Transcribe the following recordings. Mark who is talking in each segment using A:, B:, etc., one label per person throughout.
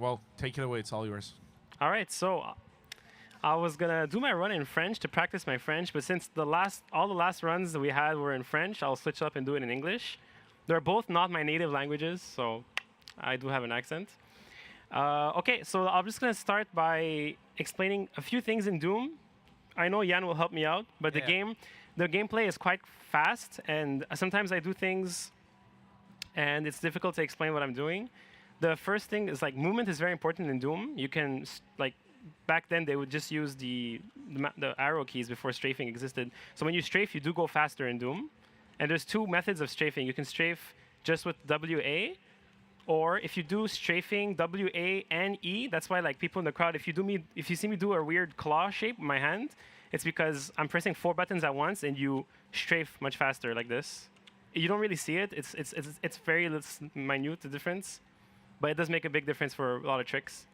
A: well, take it away. It's all yours.
B: All right, so I was gonna do my run in French to practice my French, but since all the last runs that we had were in French, I'll switch up and do it in English. They're both not my native languages, so I do have an accent. Okay, so I'm just gonna start by explaining a few things in Doom. I know Jan will help me out, but the gameplay is quite fast, and sometimes I do things, and it's difficult to explain what I'm doing. The first thing is like movement is very important in Doom. You can like back then they would just use the arrow keys before strafing existed. So when you strafe, you do go faster in Doom. And there's two methods of strafing. You can strafe just with WA, or if you do strafing WA and E, that's why like people in the crowd, if you see me do a weird claw shape with my hand, it's because I'm pressing 4 buttons at once and you strafe much faster like this. You don't really see it. It's very minute, the difference. But it does make a big difference for a lot of tricks.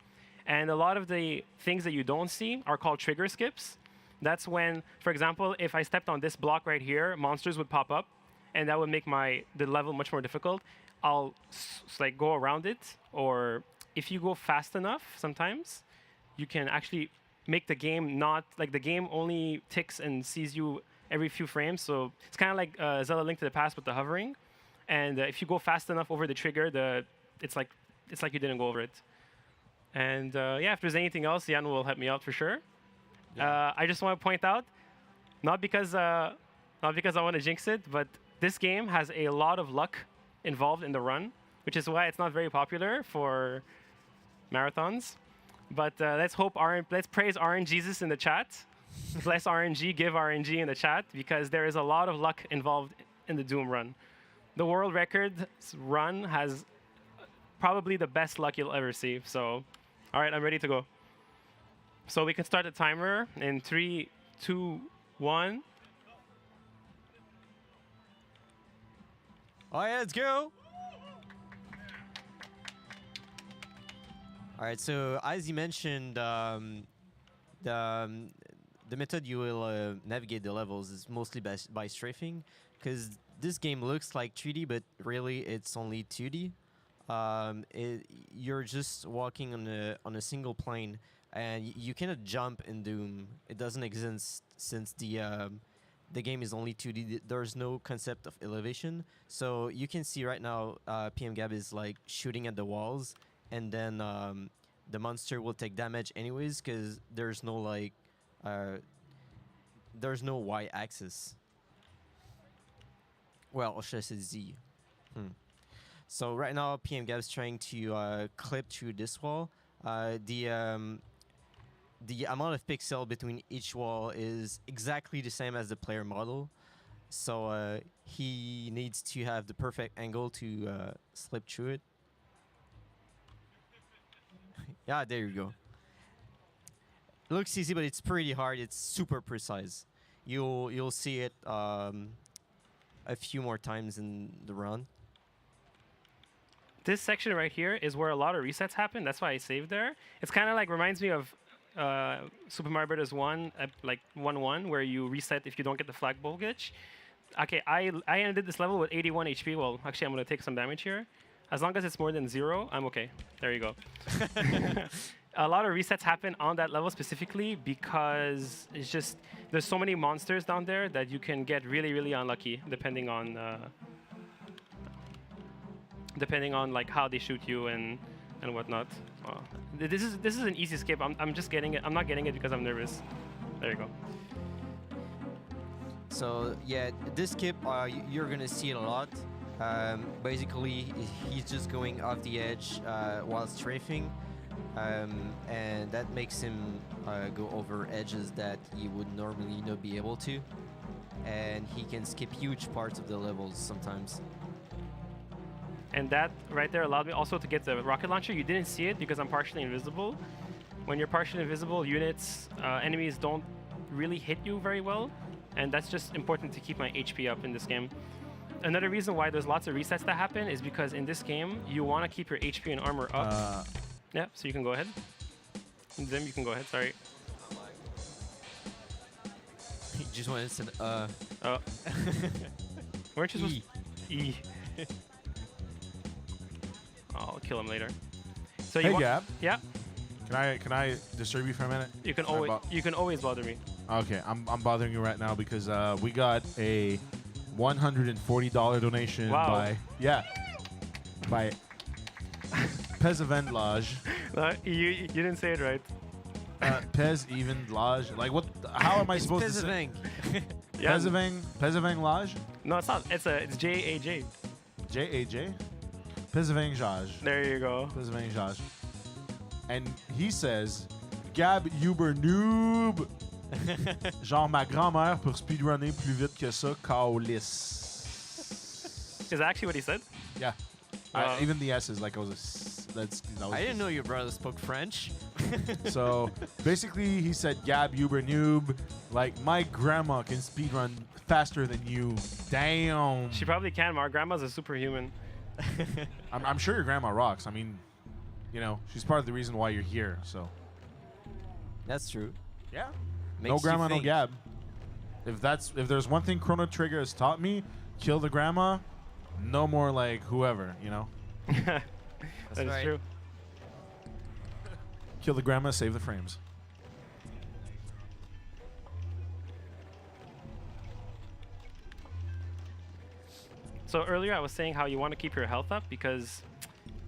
B: And a lot of the things that you don't see are called trigger skips. That's when, for example, if I stepped on this block right here, monsters would pop up, and that would make the level much more difficult. I'll like go around it, or if you go fast enough, sometimes you can actually make the game not like the game only ticks and sees you every few frames. So it's kind of like Zelda: Link to the Past with the hovering. And if you go fast enough over the trigger, it's like you didn't go over it. And yeah, if there's anything else, Jan will help me out for sure. Yeah. I just want to point out, not because I want to jinx it, but this game has a lot of luck involved in the run, which is why it's not very popular for marathons. But let's praise RNGesus in the chat. Bless RNG, give RNG in the chat, because there is a lot of luck involved in the Doom run. The world record run has probably the best luck you'll ever see. So, all right, I'm ready to go. So we can start the timer in 3, 2, 1.
C: All right, let's go. All right, so as you mentioned, the method you will navigate the levels is mostly by strafing, because this game looks like 3D, but really it's only 2D. You're just walking on a single plane, and you cannot jump in Doom. It doesn't exist since the game is only 2D. There's no concept of elevation. So you can see right now, PmGab is like shooting at the walls, and then the monster will take damage anyways, because there's no y-axis. Well, or should I say Z? So right now, PmGab is trying to clip through this wall. The amount of pixel between each wall is exactly the same as the player model. So he needs to have the perfect angle to slip through it. Yeah, there you go. It looks easy, but it's pretty hard. It's super precise. You'll see it a few more times in the run.
B: This section right here is where a lot of resets happen. That's why I saved there. It's kind of like reminds me of Super Mario Bros. 1, like 1-1, where you reset if you don't get the flagpole glitch. Okay, I ended this level with 81 HP. Well, actually, I'm going to take some damage here. As long as it's more than 0, I'm okay. There you go. A lot of resets happen on that level specifically because it's just there's so many monsters down there that you can get really, really unlucky depending on like how they shoot you and whatnot. This is an easy skip. I'm just getting it. I'm not getting it because I'm nervous. There you go.
C: So yeah, this skip you're gonna see it a lot. Basically, he's just going off the edge while strafing, and that makes him go over edges that he would normally not be able to, and he can skip huge parts of the levels sometimes.
B: And that right there allowed me also to get the rocket launcher. You didn't see it because I'm partially invisible. When you're partially invisible, units, enemies don't really hit you very well, and that's just important to keep my HP up in this game. Another reason why there's lots of resets that happen is because in this game, you want to keep your HP and armor up. Yeah, so you can go ahead. Zim, you can go ahead, sorry.
C: You just wanted to send,
B: Oh. Weren't you supposed to... E. I'll kill him later. So
A: Hey, Gab.
B: Yeah.
A: Can I disturb you for a minute?
B: You can
A: Sorry
B: always
A: about-
B: bother me.
A: Okay, I'm bothering you right now because we got a $140 donation
B: Wow.
A: by PmGab Lodge.
B: You didn't say it right.
A: Pez even Lodge. Like what? How am I supposed to say?
B: Yeah.
A: PmGab Lodge.
B: No, it's not. It's JAJ.
A: JAJ. PmGab Jaj.
B: There you go.
A: PmGab Jaj. And he says, Gab Uber noob. Genre ma grand-mère pour speedrunner plus vite que ça, calice.
B: Is that actually what he said?
A: Yeah. Even the S is like, that was
C: I didn't know your brother spoke French.
A: So basically, he said, Gab Uber noob. Like, my grandma can speedrun faster than you. Damn.
B: She probably can. My grandma's a superhuman.
A: I'm sure your grandma rocks. I mean, you know, she's part of the reason why you're here, so.
C: That's true.
A: Yeah.
C: Makes
A: No
C: you
A: grandma, no
C: think.
A: Gab. If there's one thing Chrono Trigger has taught me, kill the grandma, no more like whoever, you know?
B: That is
C: right.
B: true.
A: Kill the grandma, save the frames.
B: So earlier I was saying how you want to keep your health up because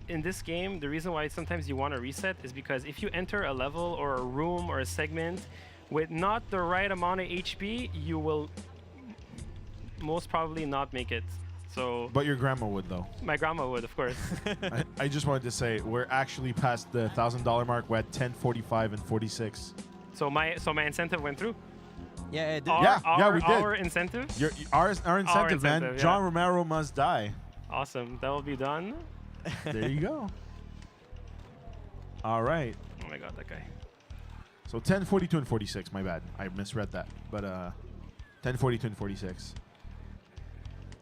B: in this game, the reason why sometimes you want to reset is because if you enter a level or a room or a segment with not the right amount of HP, you will most probably not make it. So
A: But your grandma would, though.
B: my grandma would, of course.
A: I just wanted to say, we're actually past the $1,000 mark. We're at 10:45 and 46.
B: So my incentive went through.
C: Yeah, it did.
B: Our,
A: we did.
B: Our incentive.
A: Our incentive, man.
B: incentive, yeah.
A: John Romero must die.
B: Awesome. That will be done.
A: There you go. All right.
B: Oh my god, that guy.
A: So 10:42 and 46. My bad. I misread that. But 10:42 and 46.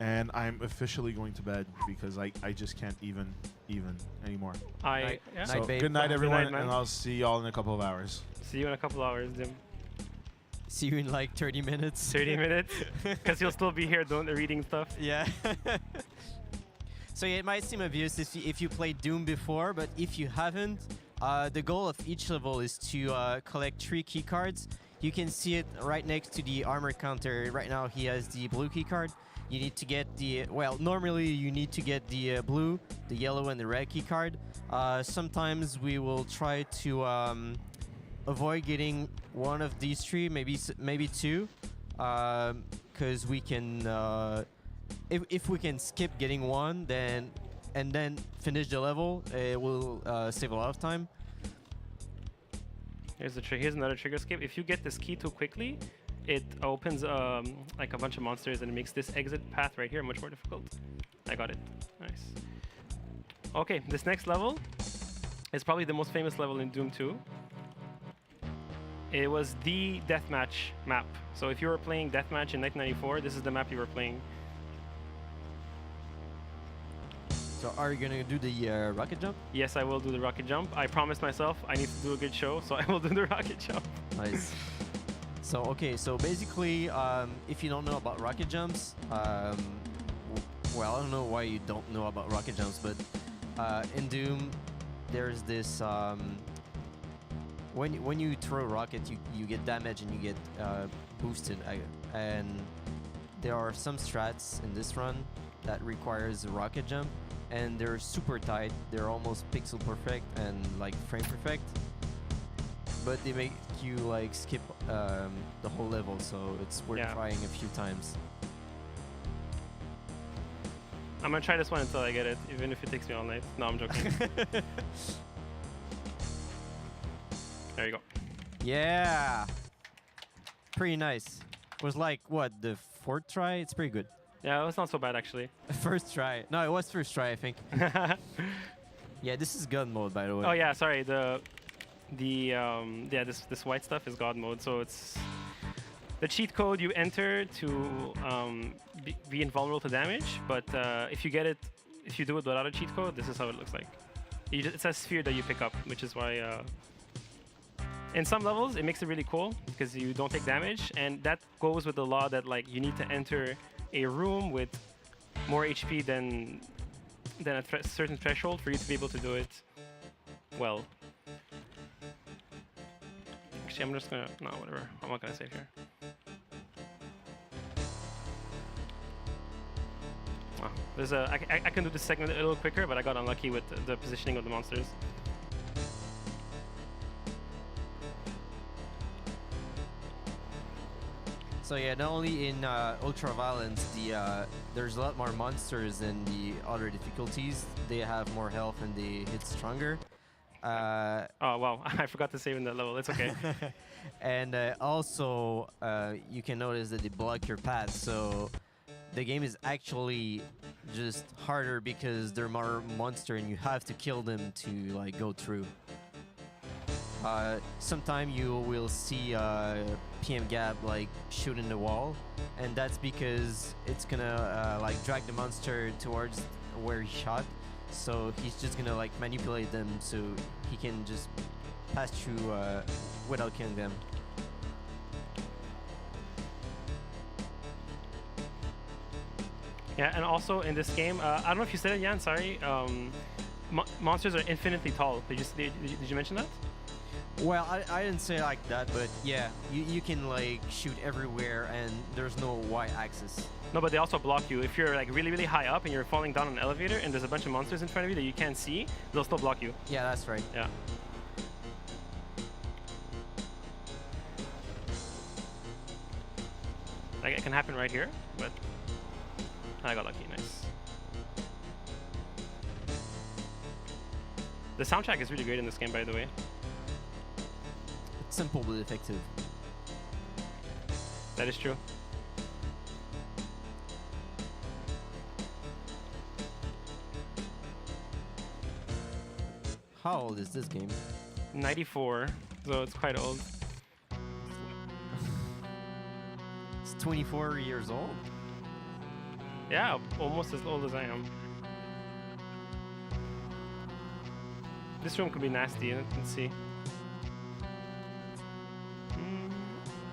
A: And I'm officially going to bed because I just can't even anymore.
C: Night.
B: Yeah.
A: So
C: babe.
A: good night,
B: Good
A: everyone,
B: night, man.
A: and I'll see y'all in a couple of hours.
B: See you in a couple hours, Dim.
C: See you in like 30 minutes.
B: 30 minutes, because you'll still be here reading stuff.
C: Yeah. So yeah, it might seem obvious if you played Doom before, but if you haven't, the goal of each level is to collect 3 key cards. You can see it right next to the armor counter. Right now he has the blue key card. You need to get the, well, normally you need to get the blue, the yellow, and the red key card. Sometimes we will try to avoid getting one of these 3, maybe 2, because we can, if we can skip getting one, and then finish the level, it will save a lot of time.
B: Here's another trigger skip. If you get this key too quickly, it opens like a bunch of monsters and it makes this exit path right here much more difficult. I got it. Nice. Okay, this next level is probably the most famous level in Doom 2. It was the deathmatch map. So if you were playing deathmatch in 1994, this is the map you were playing.
C: So are you gonna do the rocket jump?
B: Yes, I will do the rocket jump. I promised myself I need to do a good show, so I will do the rocket jump.
C: Nice. So okay, so basically, if you don't know about rocket jumps, well, I don't know why you don't know about rocket jumps, but in Doom, there's this when you throw a rocket, you get damage and you get boosted, and there are some strats in this run that requires a rocket jump, and they're super tight. They're almost pixel perfect and like frame perfect. But they make you like skip the whole level, so it's worth trying a few times.
B: I'm gonna try this one until I get it, even if it takes me all night. No, I'm joking. There you go.
C: Yeah, pretty nice. It was like what, the 4th try? It's pretty good.
B: Yeah, it was not so bad actually.
C: First try. No, it was first try, I think. Yeah, this is gun mode, by the way.
B: Oh yeah, sorry. Yeah, this white stuff is God mode, so it's the cheat code you enter to be invulnerable to damage. But if you do it without a cheat code, this is how it looks like. It's a sphere that you pick up, which is why in some levels it makes it really cool because you don't take damage, and that goes with the law that like you need to enter a room with more HP than a certain threshold for you to be able to do it. well. Actually, I'm just gonna no, whatever. I'm not gonna save here. Oh, there's a I can do this segment a little quicker, but I got unlucky with the positioning of the monsters.
C: So yeah, not only in Ultraviolence, there's a lot more monsters in the other difficulties. They have more health and they hit stronger.
B: Oh wow, I forgot to save in that level. It's okay.
C: And also, you can notice that they block your path. So the game is actually just harder because there are more monsters and you have to kill them to like go through. Sometime you will see PmGab like shooting the wall, and that's because it's gonna like drag the monster towards where he shot. So he's just gonna like manipulate them so he can just pass through without killing them.
B: Yeah, and also in this game, I don't know if you said it, Jan. Sorry. Monsters are infinitely tall. Did you mention that?
C: Well, I didn't say like that, but yeah, you can like shoot everywhere and there's no y-axis.
B: No, but they also block you. If you're like really, really high up and you're falling down an elevator and there's a bunch of monsters in front of you that you can't see, they'll still block you.
C: Yeah, that's right.
B: Yeah. Like it can happen right here, but I got lucky. Nice. The soundtrack is really great in this game, by the way.
C: It's simple but effective.
B: That is true.
C: How old is this game?
B: 94, so it's quite old.
C: It's 24 years old?
B: Yeah, almost as old as I am. This room could be nasty. Let's see.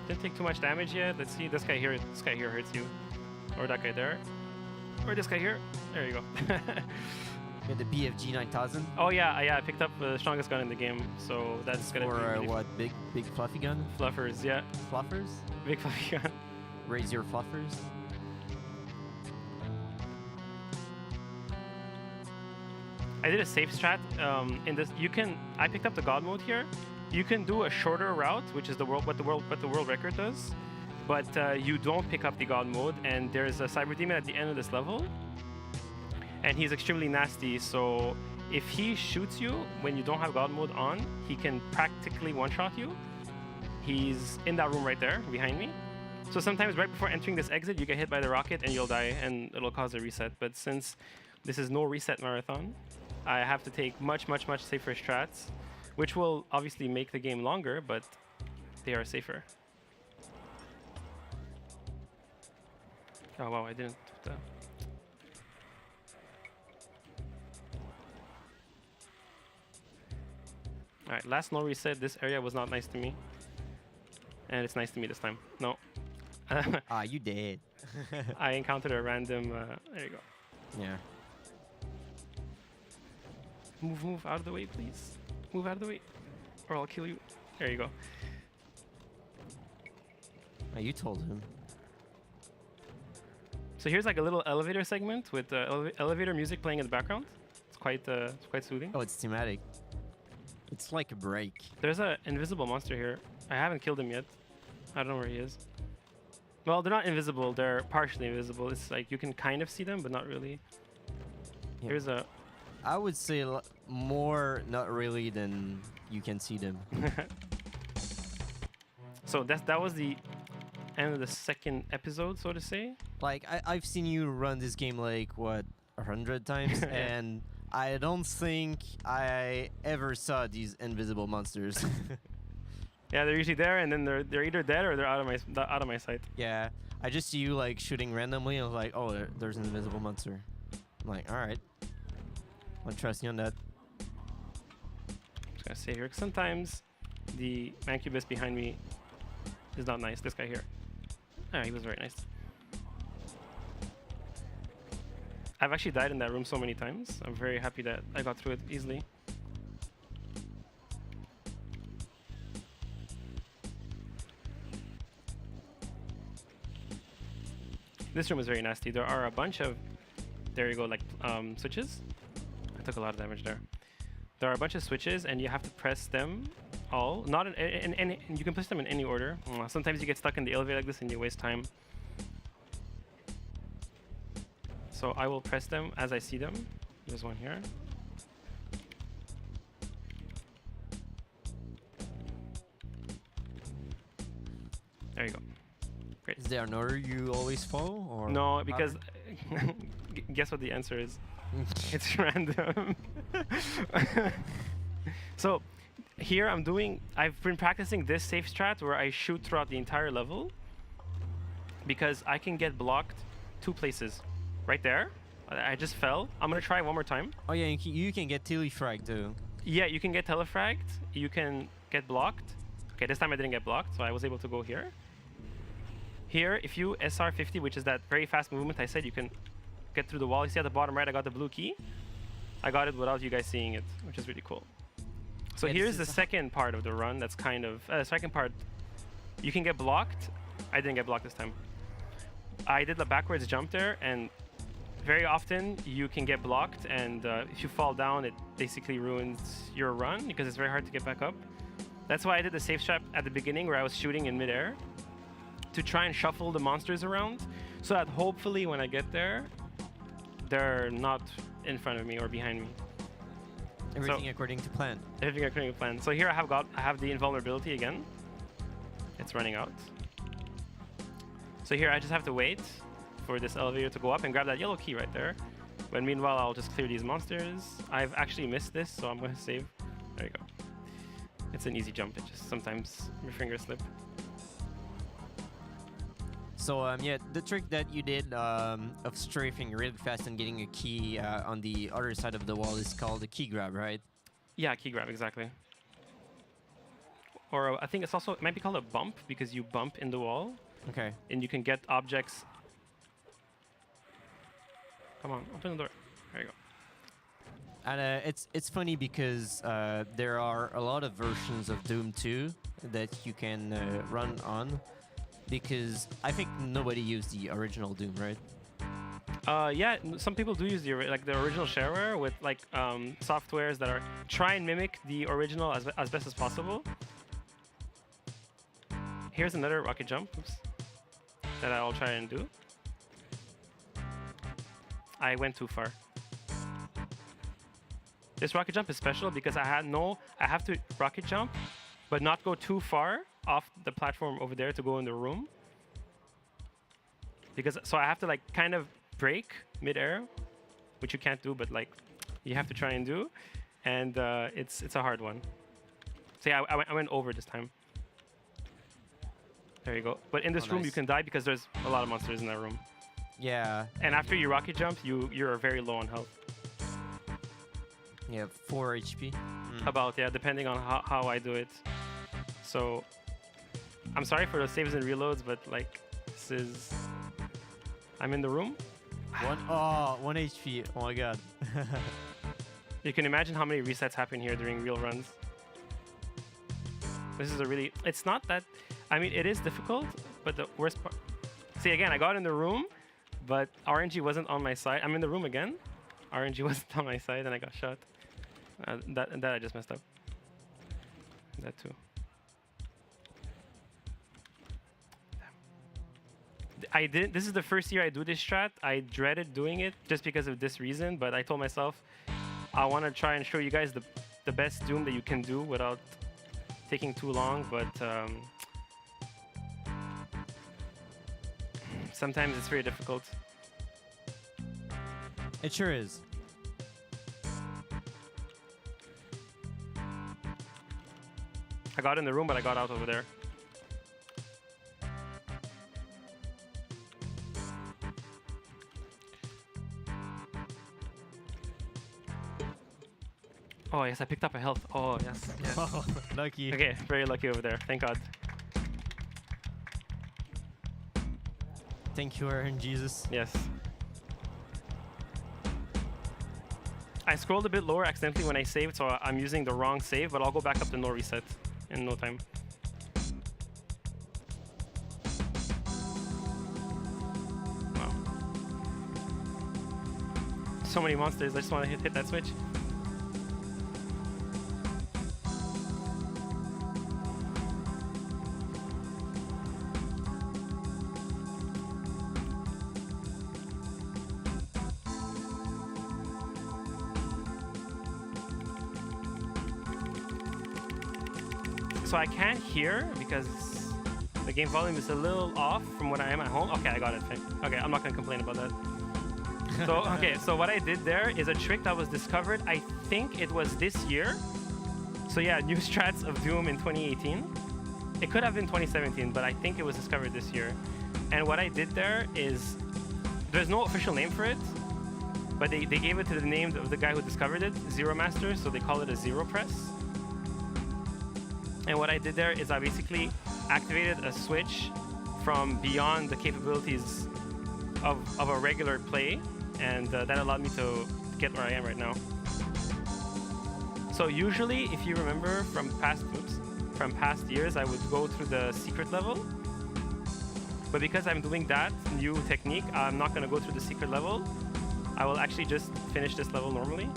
B: Didn't take too much damage yet. Let's see. This guy here hurts you. Or that guy there. Or this guy here. There you go.
C: You have the BFG 9000?
B: Oh yeah, I picked up the strongest gun in the game, so that's gonna be really
C: what? Big fluffy gun?
B: Fluffers, yeah.
C: Fluffers?
B: Big fluffy gun.
C: Raise your fluffers?
B: I did a safe strat. In this, I picked up the God mode here. You can do a shorter route, which is what the world record does, but you don't pick up the God mode. And there's a cyber demon at the end of this level, and he's extremely nasty. So if he shoots you when you don't have God mode on, he can practically one-shot you. He's in that room right there behind me. So sometimes right before entering this exit, you get hit by the rocket and you'll die, and it'll cause a reset. But since this is no reset marathon, I have to take much safer strats, which will obviously make the game longer, but they are safer. Oh wow, I didn't put that. Alright, last no reset, this area was not nice to me. And it's nice to me this time. No.
C: Ah, you did.
B: I encountered a random, there you go.
C: Yeah.
B: Move out of the way, please. Move out of the way, or I'll kill you. There you go.
C: Oh, you told him.
B: So here's like a little elevator segment with elevator music playing in the background. It's quite soothing.
C: Oh, it's thematic. It's like a break.
B: There's an invisible monster here. I haven't killed him yet. I don't know where he is. Well, they're not invisible. They're partially invisible. It's like you can kind of see them, but not really.
C: Yeah.
B: Here's a...
C: I would say more not really than you can see them.
B: So that was the end of the second episode, so to say.
C: Like, I've seen you run this game like, what, 100 times? And I don't think I ever saw these invisible monsters.
B: Yeah, they're usually there, and then they're either dead or they're out of my sight.
C: Yeah, I just see you like shooting randomly, and I was like, oh, there's an invisible monster. I'm like, all right, I'll trust you on that.
B: Just gonna say here, 'cause sometimes the Mancubus behind me is not nice. This guy here. Ah, he was very nice. I've actually died in that room so many times. I'm very happy that I got through it easily. This room is very nasty. There are a bunch of, there you go, like switches. I took a lot of damage there. There are a bunch of switches, and you have to press them all. Not in any. You can push them in any order. Sometimes you get stuck in the elevator like this, and you waste time. So I will press them as I see them. There's one here. There you go. Great.
C: Is there an order you always follow, or
B: No, because guess what the answer is? It's random. So here I've been practicing this safe strat where I shoot throughout the entire level because I can get blocked 2 places. Right there. I just fell. I'm gonna try one more time.
C: Oh yeah, you can get telefrag too.
B: Yeah, you can get telefragged. You can get blocked. Okay, this time I didn't get blocked, so I was able to go here. Here, if you SR50, which is that very fast movement I said, you can get through the wall. You see at the bottom right, I got the blue key. I got it without you guys seeing it, which is really cool. So
C: Yeah,
B: here's the second part of the run. That's kind of second part. You can get blocked. I didn't get blocked this time. I did the backwards jump there, and very often you can get blocked, and if you fall down, it basically ruins your run because it's very hard to get back up. That's why I did the safe strat at the beginning where I was shooting in midair to try and shuffle the monsters around so that hopefully when I get there, they're not in front of me or behind me.
C: Everything according to plan.
B: Everything according to plan. So here I have the invulnerability again. It's running out. So here I just have to wait for this elevator to go up and grab that yellow key right there. But meanwhile, I'll just clear these monsters. I've actually missed this, so I'm going to save. There you go. It's an easy jump. It just sometimes your fingers slip.
C: So yeah, the trick that you did of strafing really fast and getting a key on the other side of the wall is called a key grab, right?
B: Yeah, key grab, exactly. Or I think it might be called a bump because you bump in the wall.
C: Okay.
B: And you can get objects. Come on, open the door. There you go.
C: And it's funny because there are a lot of versions of Doom 2 that you can run on, because I think nobody used the original Doom, right?
B: Yeah, some people do use the original shareware with like softwares that try and mimic the original as best as possible. Here's another rocket jump that I'll try and do. I went too far. This rocket jump is special because I have to rocket jump, but not go too far off the platform over there to go in the room. So I have to like kind of break mid-air, which you can't do, but like you have to try and do, and it's a hard one. So yeah, I went over this time. There you go. But in this room,
C: nice.
B: you can die because there's a lot of monsters in that room.
C: Yeah.
B: And after you rocket jump, you're very low on health.
C: Yeah, 4 HP.
B: About, yeah, depending on how I do it. So, I'm sorry for the saves and reloads, but like, this is... I'm in the room.
C: 1 HP. Oh my god.
B: You can imagine how many resets happen here during real runs. This is a really... It's not that... I mean, it is difficult, but the worst part... See, again, I got in the room, but RNG wasn't on my side. I'm in the room again. RNG wasn't on my side, and I got shot. That I just messed up. That too. This is the first year I do this strat. I dreaded doing it just because of this reason, but I told myself I want to try and show you guys the best Doom that you can do without taking too long, but sometimes it's very difficult.
C: It sure is.
B: I got in the room, but I got out over there. Oh, yes, I picked up a health. Oh, yes.
C: Oh, lucky.
B: Okay, very lucky over there. Thank God.
C: Thank you, Aaron Jesus.
B: Yes. I scrolled a bit lower accidentally when I saved, so I'm using the wrong save, but I'll go back up to NoReset in no time. Wow. so many monsters. I just want to hit that switch. So I can't hear because the game volume is a little off from what I am at home. Okay, I got it. Okay, I'm not gonna complain about that. So, okay, so what I did there is a trick that was discovered, I think it was this year. So yeah, new strats of Doom in 2018. It could have been 2017, but I think it was discovered this year. And what I did there is, there's no official name for it, but they gave it to the name of the guy who discovered it, Zero Master, so they call it a zero press. And what I did there is I basically activated a switch from beyond the capabilities of a regular play, and that allowed me to get where I am right now. So usually, if you remember from past years, I would go through the secret level. But because I'm doing that new technique, I'm not going to go through the secret level. I will actually just finish this level normally.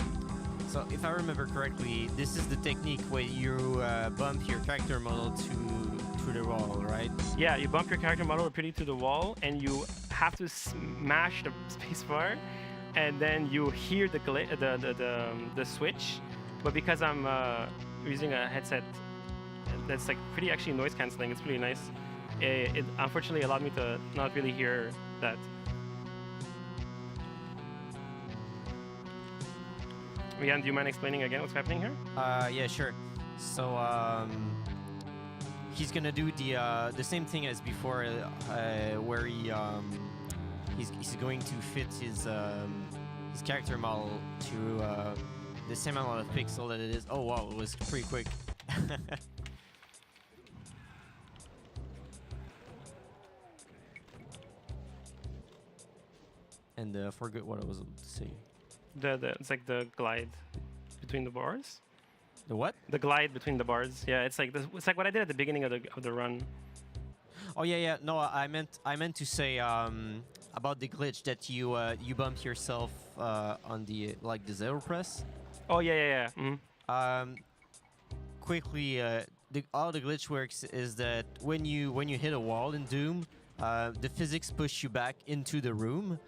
C: So if I remember correctly, this is the technique where you bump your character model to the wall, right?
B: Yeah, you bump your character model repeatedly to the wall, and you have to smash the spacebar, and then you hear the switch. But because I'm using a headset that's like pretty actually noise cancelling, it's really nice. It unfortunately allowed me to not really hear that. Rian, do you mind explaining again what's happening here?
C: Yeah, sure. So he's gonna do the same thing as before, where he's going to fit his character model to the same amount of pixel that it is. Oh wow, it was pretty quick. And forget what I was about to say.
B: It's like the glide between the bars.
C: The what?
B: The glide between the bars. Yeah, it's like what I did at the beginning of the run.
C: Oh yeah. No, I meant to say about the glitch that you bumped yourself on the zero press.
B: Oh yeah. Mm-hmm.
C: Quickly, how the glitch works is that when you hit a wall in Doom, the physics push you back into the room,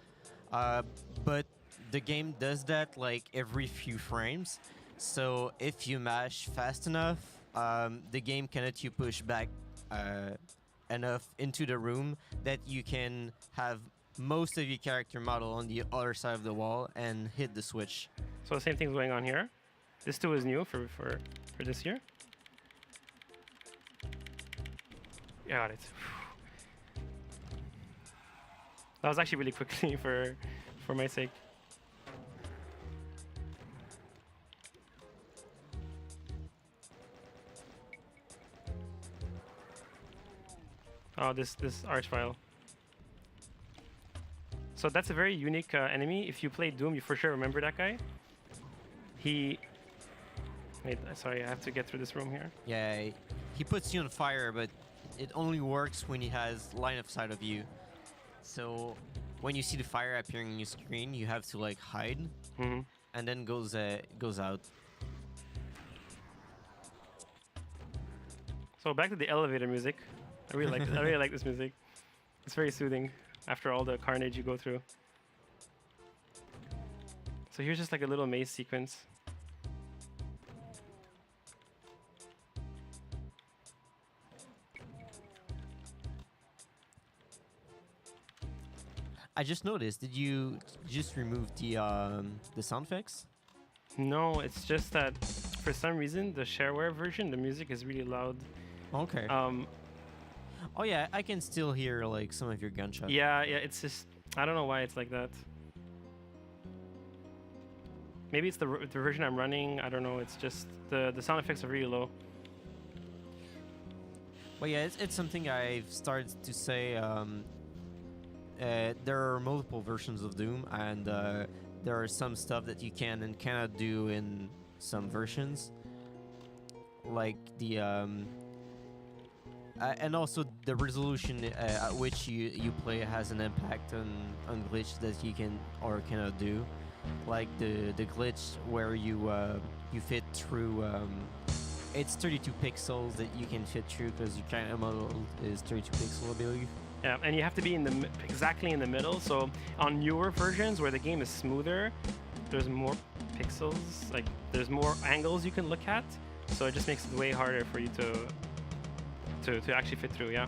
C: but the game does that like every few frames. So if you mash fast enough, the game can let you push back enough into the room that you can have most of your character model on the other side of the wall and hit the switch.
B: So the same thing's going on here. This too is new for this year. Got it. That was actually really quickly for my sake. Oh, this arch file. So that's a very unique enemy. If you play Doom, you for sure remember that guy. Wait, sorry, I have to get through this room here.
C: Yeah, he puts you on fire, but it only works when he has line of sight of you. So when you see the fire appearing on your screen, you have to like hide, and then goes out.
B: So back to the elevator music. I really like I really like this music. It's very soothing after all the carnage you go through. So here's just like a little maze sequence.
C: I just noticed. Did you just remove the sound effects?
B: No, it's just that for some reason the shareware version, the music is really loud.
C: Okay. Oh yeah, I can still hear like some of your gunshots.
B: Yeah, it's just I don't know why it's like that. Maybe it's the version I'm running. I don't know. It's just the sound effects are really low.
C: Well, yeah, it's something I've started to say. There are multiple versions of Doom, and there are some stuff that you can and cannot do in some versions, like the and also the resolution at which you play has an impact on glitch that you can or cannot do. like the glitch where you fit through. It's 32 pixels that you can fit through because your camera model is 32 pixel, I believe.
B: Yeah, and you have to be in the exactly in the middle. So on newer versions where the game is smoother, there's more pixels. Like there's more angles you can look at. So it just makes it way harder for you to actually fit through. Yeah.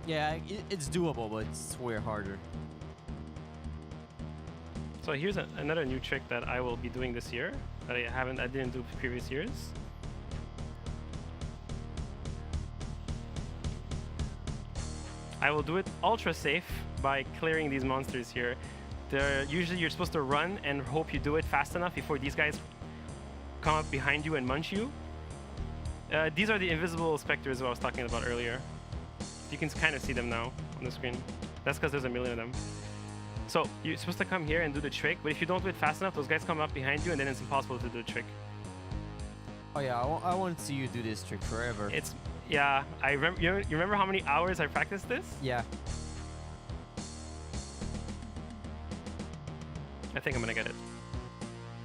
C: Yeah, it's doable, but it's way harder.
B: So here's another new trick that I will be doing this year that I didn't do previous years. I will do it ultra safe by clearing these monsters here. Usually you're supposed to run and hope you do it fast enough before these guys come up behind you and munch you. These are the invisible specters I was talking about earlier. You can kind of see them now on the screen. That's because there's a million of them. So you're supposed to come here and do the trick, but if you don't do it fast enough, those guys come up behind you and then it's impossible to do the trick.
C: Oh yeah, I want to see you do this trick forever.
B: Yeah, I remember. You remember how many hours I practiced this?
C: Yeah.
B: I think I'm gonna get it.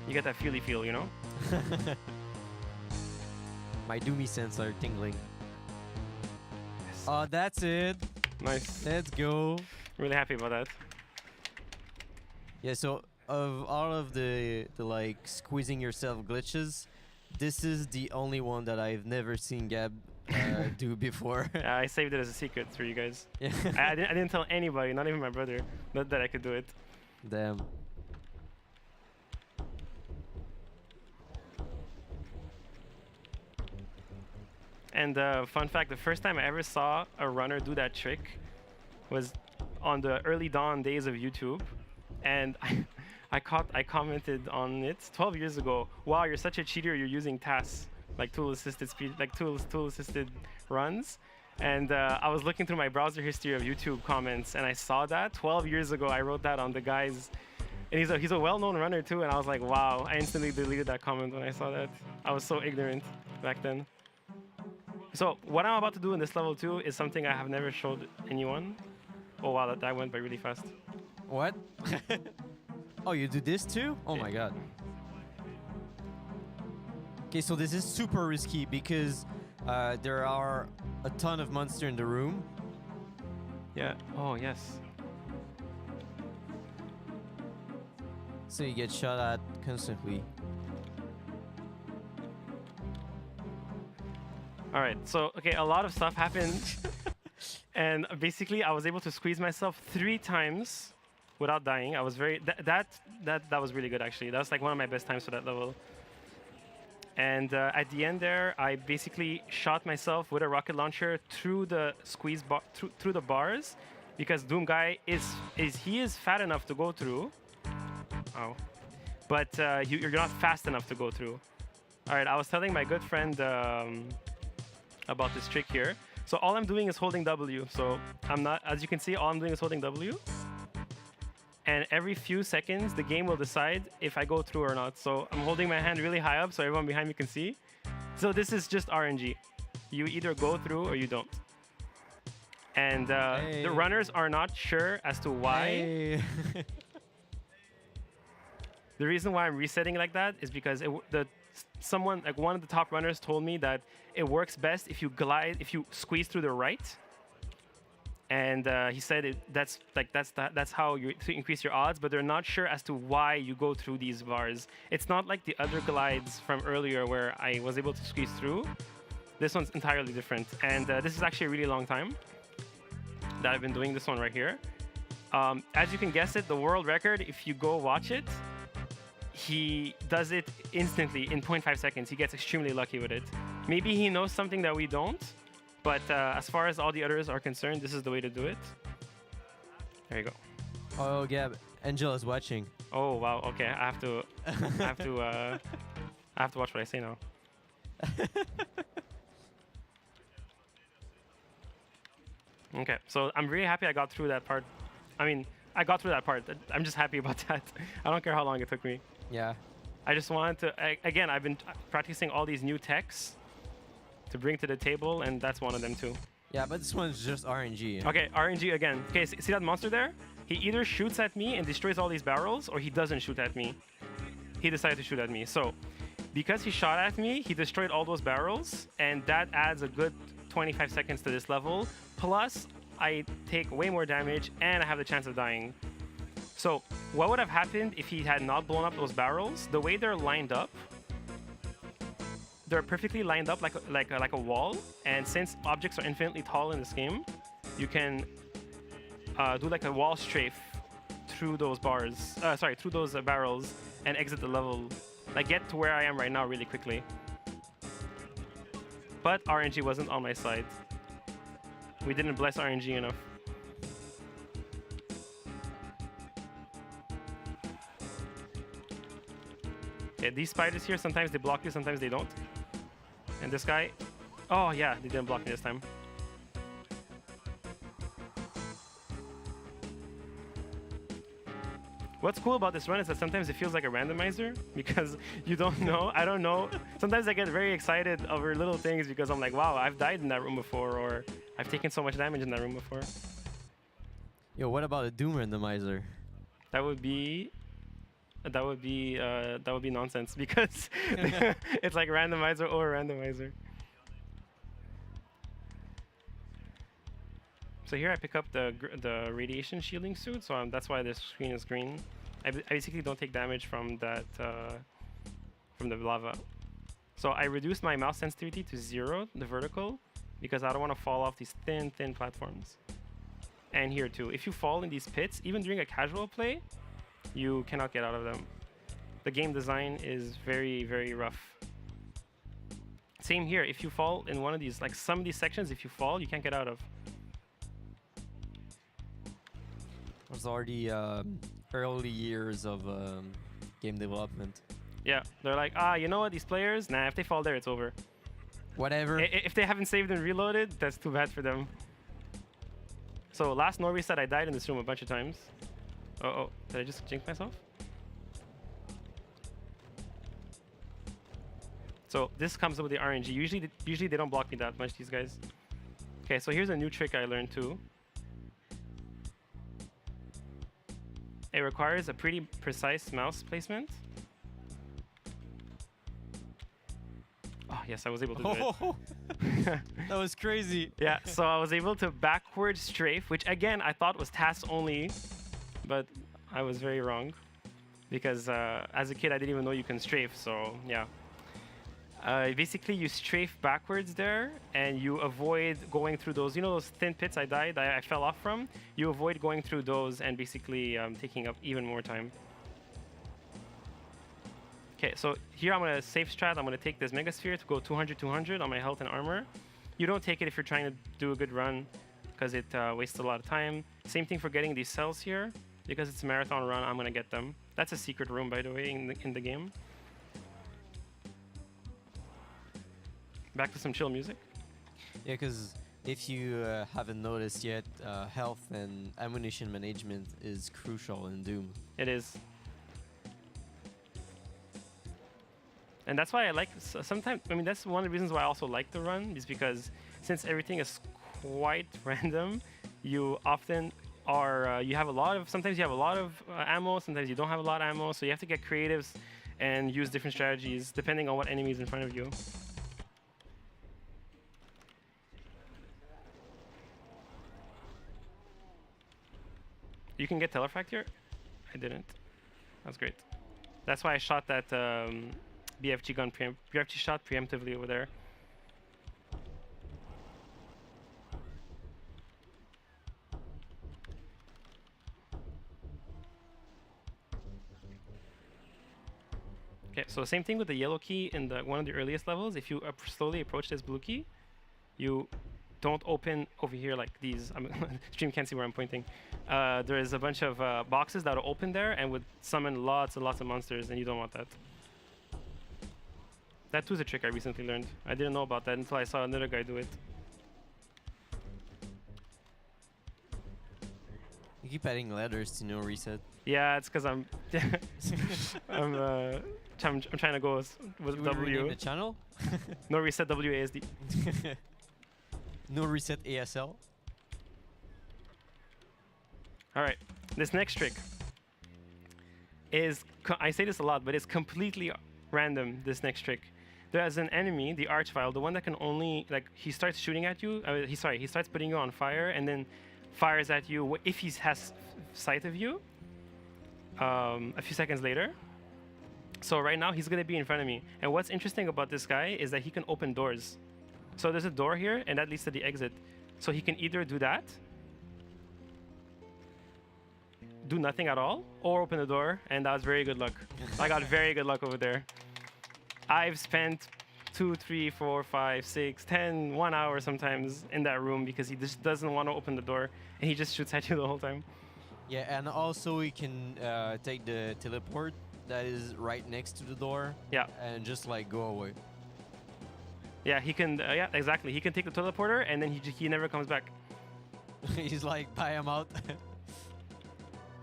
B: You get that feely feel, you know?
C: My doomy sense are tingling.
B: Yes.
C: Oh, that's it.
B: Nice.
C: Let's go.
B: Really happy about that.
C: Yeah, so of all of the like squeezing yourself glitches, this is the only one that I've never seen Gab do before.
B: I saved it as a secret for you guys.
C: Yeah.
B: I didn't tell anybody, not even my brother, that I could do it.
C: Damn.
B: And fun fact, the first time I ever saw a runner do that trick was on the early dawn days of YouTube. And I commented on it 12 years ago. Wow, you're such a cheater. You're using TAS, like tool-assisted speed, like tool-assisted runs. And I was looking through my browser history of YouTube comments, and I saw that 12 years ago. I wrote that on the guy's, and he's a well-known runner too. And I was like, wow. I instantly deleted that comment when I saw that. I was so ignorant back then. So what I'm about to do in this level 2 is something I have never showed anyone. Oh wow, that went by really fast.
C: What? Oh, you do this too? Oh my god. Okay, so this is super risky because there are a ton of monsters in the room.
B: Yeah. Oh yes.
C: So you get shot at constantly.
B: All right. So okay, a lot of stuff happened, and basically I was able to squeeze myself 3 times without dying. I was very that was really good actually. That was like one of my best times for that level. And at the end there, I basically shot myself with a rocket launcher through the squeeze bar through the bars, because Doom Guy is fat enough to go through. Oh, but you're not fast enough to go through. All right, I was telling my good friend about this trick here. So all I'm doing is holding W. So I'm not, as you can see, all I'm doing is holding W. And every few seconds, the game will decide if I go through or not. So I'm holding my hand really high up so everyone behind me can see. So this is just RNG. You either go through or you don't. And the runners are not sure as to why.
C: Hey.
B: The reason why I'm resetting like that is because someone, like one of the top runners, told me that it works best if you squeeze through the right. And he said that's how you to increase your odds, but they're not sure as to why you go through these bars. It's not like the other glides from earlier where I was able to squeeze through. This one's entirely different, and this is actually a really long time that I've been doing this one right here. As you can guess it, the world record, if you go watch it, he does it instantly in 0.5 seconds. He gets extremely lucky with it. Maybe he knows something that we don't. But as far as all the others are concerned, this is the way to do it. There you go.
C: Oh, Gab, Angela's watching.
B: Oh wow. Okay, I have to watch what I say now. Okay, so I'm really happy I got through that part. I mean, I got through that part. I'm just happy about that. I don't care how long it took me.
C: Yeah.
B: I just wanted to. Again, I've been practicing all these new techs to bring to the table, and that's one of them too.
C: Yeah, but this one's just RNG.
B: Okay, RNG again. Okay, see that monster there? he either shoots at me and destroys all these barrels, or he doesn't shoot at me. He decided to shoot at me. So because he shot at me, he destroyed all those barrels, and that adds a good 25 seconds to this level. Plus, I take way more damage, and I have the chance of dying. So what would have happened if he had not blown up those barrels? The way they're lined up, they're perfectly lined up like a wall. And since objects are infinitely tall in this game, you can do like a wall strafe through those bars. Through those barrels, and exit the level. Like get to where I am right now really quickly. But RNG wasn't on my side. We didn't bless RNG enough. Okay, these spiders here, sometimes they block you, sometimes they don't. And this guy, oh yeah, they didn't block me this time. What's cool about this run is that sometimes it feels like a randomizer because you don't know. I don't know. Sometimes I get very excited over little things because I'm like, wow, I've died in that room before, or I've taken so much damage in that room before.
C: Yo, what about a Doom randomizer?
B: That would be nonsense because it's like randomizer or randomizer. So here I pick up the radiation shielding suit, so that's why this screen is green. I basically don't take damage from that from the lava. So I reduced my mouse sensitivity to 0, the vertical, because I don't want to fall off these thin platforms. And here too, if you fall in these pits, even during a casual play, you cannot get out of them. The game design is very, very rough. Same here, if you fall in one of these, like some of these sections, if you fall, you can't get out of.
C: There's already early years of game development.
B: Yeah, they're like, you know what, these players, nah, if they fall there, it's over.
C: Whatever.
B: If they haven't saved and reloaded, that's too bad for them. So last NoReset, I died in this room a bunch of times. Oh, did I just jinx myself? So this comes up with the RNG. Usually they don't block me that much, these guys. Okay, so here's a new trick I learned too. It requires a pretty precise mouse placement. Oh, yes, I was able to do it.
C: That was crazy.
B: Yeah, so I was able to backward strafe, which again, I thought was task only, but I was very wrong. Because as a kid, I didn't even know you can strafe, so yeah. Basically, you strafe backwards there, and you avoid going through those, you know those thin pits I fell off from? You avoid going through those and basically taking up even more time. Okay, so here I'm going to safe strat. I'm going to take this Mega Sphere to go 200-200 on my health and armor. You don't take it if you're trying to do a good run, because it wastes a lot of time. Same thing for getting these cells here. Because it's a marathon run, I'm going to get them. That's a secret room, by the way, in the game. Back to some chill music.
C: Yeah, because if you haven't noticed yet, health and ammunition management is crucial in Doom.
B: It is. And that's why I like, sometimes, I mean, that's one of the reasons why I also like the run, is because since everything is quite random, you often are, sometimes you have a lot of ammo, sometimes you don't have a lot of ammo, so you have to get creative and use different strategies depending on what enemy is in front of you. You can get telefract here? I didn't. That's great. That's why I shot that BFG gun, BFG shot preemptively over there. Okay, so same thing with the yellow key in one of the earliest levels. If you slowly approach this blue key, you don't open over here like these. Stream can't see where I'm pointing. There is a bunch of boxes that are open there and would summon lots and lots of monsters, and you don't want that. That too is a trick I recently learned. I didn't know about that until I saw another guy do it.
C: You keep adding letters to NoReset.
B: Yeah, it's because I'm I'm trying to go with W.
C: Rename the channel?
B: NoReset WASD.
C: NoReset ASL.
B: All right, This next trick is, I say this a lot, but it's completely random, this next trick. There's an enemy, the Archvile, the one that can only, like, he starts shooting at you, he starts putting you on fire and then fires at you if he has sight of you a few seconds later. So right now he's gonna be in front of me. And what's interesting about this guy is that he can open doors. So there's a door here and that leads to the exit. So he can either do that, do nothing at all, or open the door, and that was very good luck. I got very good luck over there. I've spent 2, 3, 4, 5, 6, 10, 1 hour sometimes in that room because he just doesn't want to open the door and he just shoots at you the whole time.
C: Yeah, and also you can take the teleport that is right next to the door.
B: Yeah.
C: And just like go away.
B: Yeah, he can. Yeah, exactly. He can take the teleporter and then he never comes back.
C: He's like, bye, I'm out.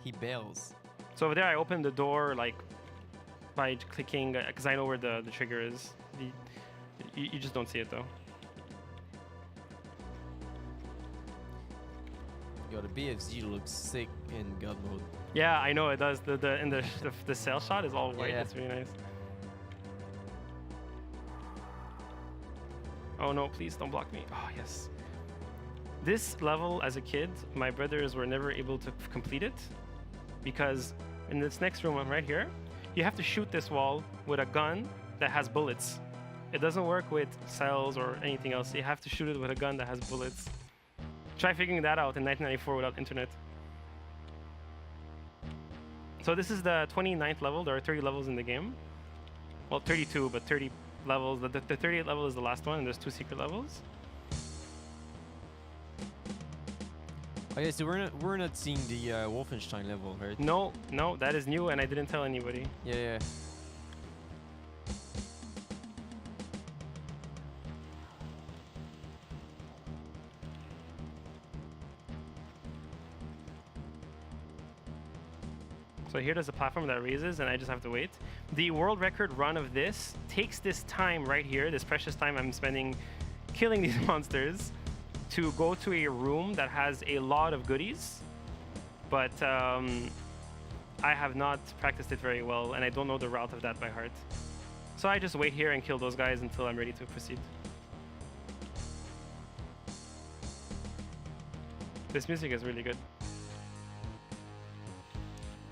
C: He bails.
B: So over there, I opened the door like by clicking because I know where the trigger is. You just don't see it though.
C: Yo, the BFZ looks sick in God mode.
B: Yeah, I know it does. The cell shot is all white.
C: Yeah.
B: It's really nice. Oh no, please don't block me. Oh yes. This level as a kid, my brothers were never able to complete it because in this next room right here, you have to shoot this wall with a gun that has bullets. It doesn't work with cells or anything else. You have to shoot it with a gun that has bullets. Try figuring that out in 1994 without internet. So this is the 29th level. There are 30 levels in the game. Well, 32, but 30 levels. The 38th level is the last one, and there's 2 secret levels.
C: Okay, so we're not seeing the Wolfenstein level, right?
B: No, that is new, and I didn't tell anybody.
C: Yeah.
B: So here there's a platform that raises, and I just have to wait. The world record run of this takes this time right here, this precious time I'm spending killing these monsters, to go to a room that has a lot of goodies. But I have not practiced it very well, and I don't know the route of that by heart. So I just wait here and kill those guys until I'm ready to proceed. This music is really good.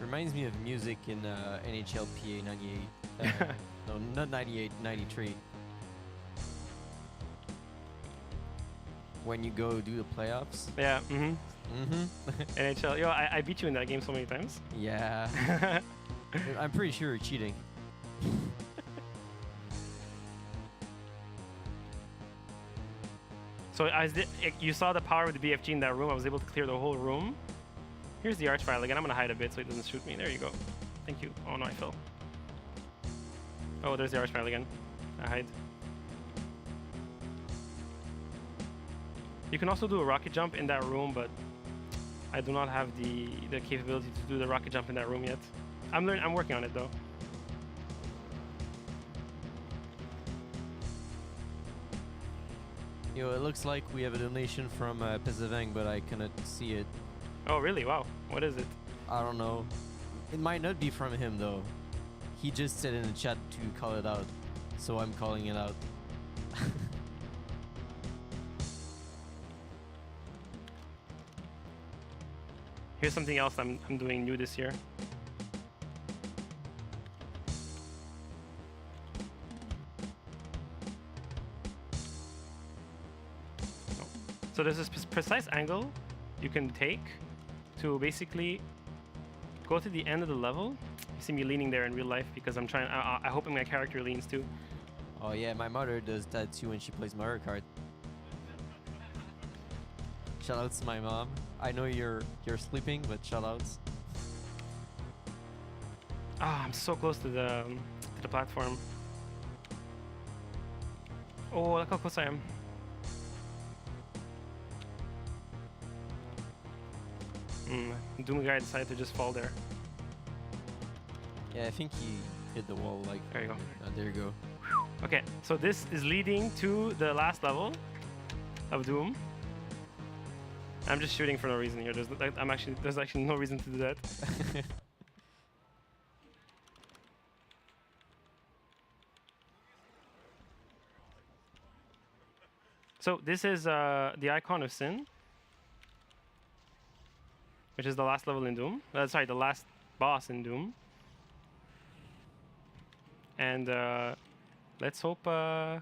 C: Reminds me of music in NHL PA 98. No, not 98, 93. When you go do the playoffs.
B: Yeah,
C: Mm-hmm.
B: NHL. Yo, I beat you in that game so many times.
C: Yeah. I'm pretty sure you're cheating.
B: So you saw the power of the BFG in that room. I was able to clear the whole room. Here's the Archvile again. I'm gonna hide a bit so he doesn't shoot me. There you go. Thank you. Oh no, I fell. Oh, there's the Archvile again. I hide. You can also do a rocket jump in that room, but I do not have the capability to do the rocket jump in that room yet. I'm working on it though.
C: Yo, it looks like we have a donation from Pesavang, but I cannot see it.
B: Oh really? Wow. What is it?
C: I don't know. It might not be from him though. He just said in the chat to call it out, so I'm calling it out.
B: Here's something else I'm doing new this year. So there's this precise angle you can take to basically go to the end of the level. You see me leaning there in real life because I'm trying. I hope my character leans too.
C: Oh yeah, my mother does that too when she plays Mario Kart. Shoutouts to my mom. I know you're sleeping, but shoutouts.
B: Ah, I'm so close to the platform. Oh, look how close I am. Doom guy decided to just fall there.
C: Yeah, I think he hit the wall like.
B: There you go.
C: There you go.
B: Okay, so this is leading to the last level of Doom. I'm just shooting for no reason here. There's actually no reason to do that. So this is the icon of Sin, which is the last level in Doom. Sorry, the last boss in Doom. And let's hope.
C: Yeah,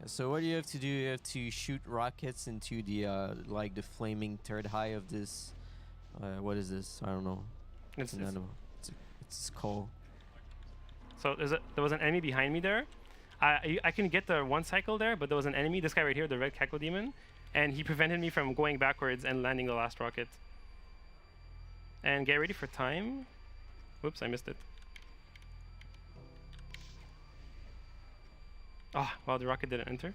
C: so what do you have to do? You have to shoot rockets into the like the flaming third eye of this. What is this? I don't know. It's an animal. It's a skull.
B: So there was an enemy behind me there. I can get the one cycle there, but there was an enemy, this guy right here, the red Cackle Demon, and he prevented me from going backwards and landing the last rocket. And get ready for time. Whoops, I missed it. Oh, wow, the rocket didn't enter.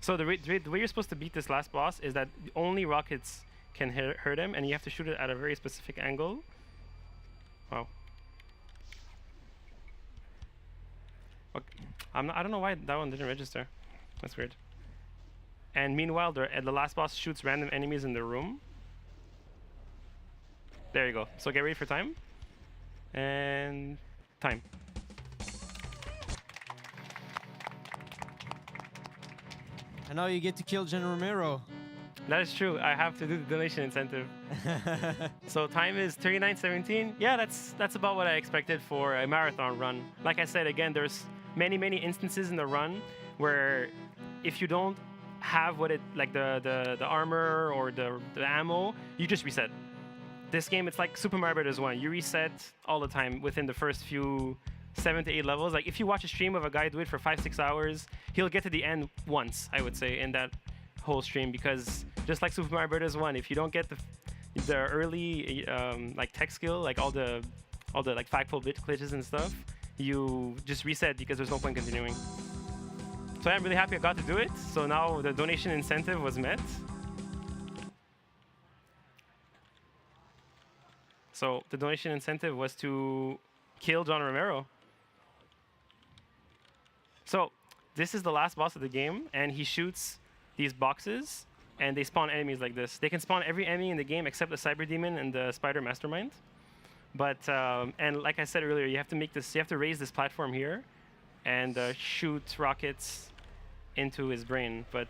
B: So the way you're supposed to beat this last boss is that only rockets can hurt him, and you have to shoot it at a very specific angle. Wow. Okay. I don't know why that one didn't register. That's weird. And meanwhile, the last boss shoots random enemies in the room. There you go. So get ready for time. And time.
C: And now you get to kill Gen Romero.
B: That is true. I have to do the donation incentive. So time is 39:17. Yeah, that's about what I expected for a marathon run. Like I said, again, there's many instances in the run where if you don't have what it like the armor or the ammo, you just reset. This game, it's like Super Mario Bros. 1. You reset all the time within the first few 7 to 8 levels. Like if you watch a stream of a guy do it for 5-6 hours, he'll get to the end once, I would say, in that whole stream, because just like Super Mario Bros. 1, if you don't get the early like tech skill, like all the like 5-bit glitches and stuff, you just reset because there's no point continuing. So I'm really happy I got to do it. So now the donation incentive was met. So the donation incentive was to kill John Romero. So this is the last boss of the game, and he shoots these boxes, and they spawn enemies like this. They can spawn every enemy in the game except the Cyber Demon and the Spider Mastermind. But and like I said earlier, you have to make this. You have to raise this platform here, and shoot rockets into his brain. But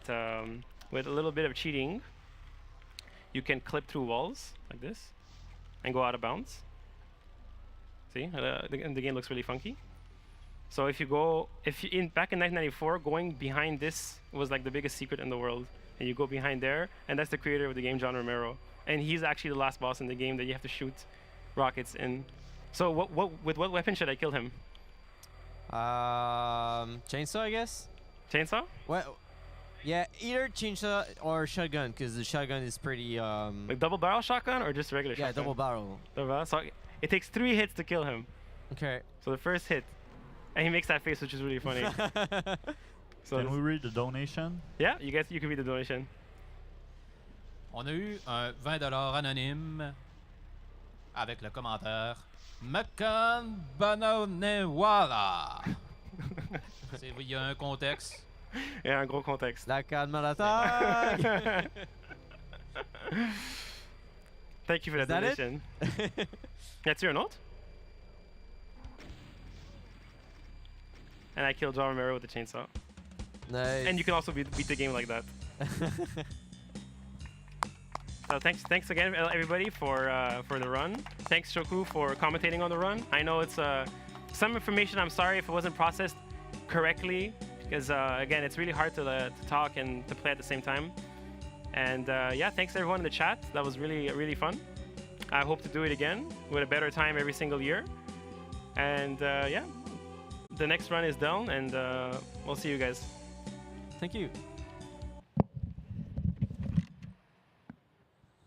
B: with a little bit of cheating, you can clip through walls like this and go out of bounds. See, the game looks really funky. So if you go, back in 1994, going behind this was like the biggest secret in the world. And you go behind there, and that's the creator of the game, John Romero. And he's actually the last boss in the game that you have to shoot rockets in. So with what weapon should I kill him?
C: Chainsaw, I guess.
B: Chainsaw?
C: Well, yeah, either chainsaw or shotgun, because the shotgun is pretty.
B: Like double barrel shotgun or just regular shotgun?
C: Yeah, double barrel.
B: Double barrel. So it takes 3 hits to kill him.
C: Okay.
B: So the first hit, and he makes that face, which is really funny. So
D: Can we read the donation?
B: Yeah, you can read the donation.
E: On a eu un 20$ anonyme avec le commentaire Macan Bananewala. Il y a un contexte.
B: Il y a un gros contexte.
C: La calme à l'attaque.
B: Thank you for the donation. That's your note? And I killed John Romero with the chainsaw.
C: Nice.
B: And you can also beat the game like that. So thanks again, everybody, for the run. Thanks, Shoku, for commentating on the run. I know it's some information. I'm sorry if it wasn't processed correctly, because again, it's really hard to talk and to play at the same time. And yeah, thanks to everyone in the chat. That was really fun. I hope to do it again with a better time every single year. And yeah, the next run is done, and we'll see you guys.
C: Thank you.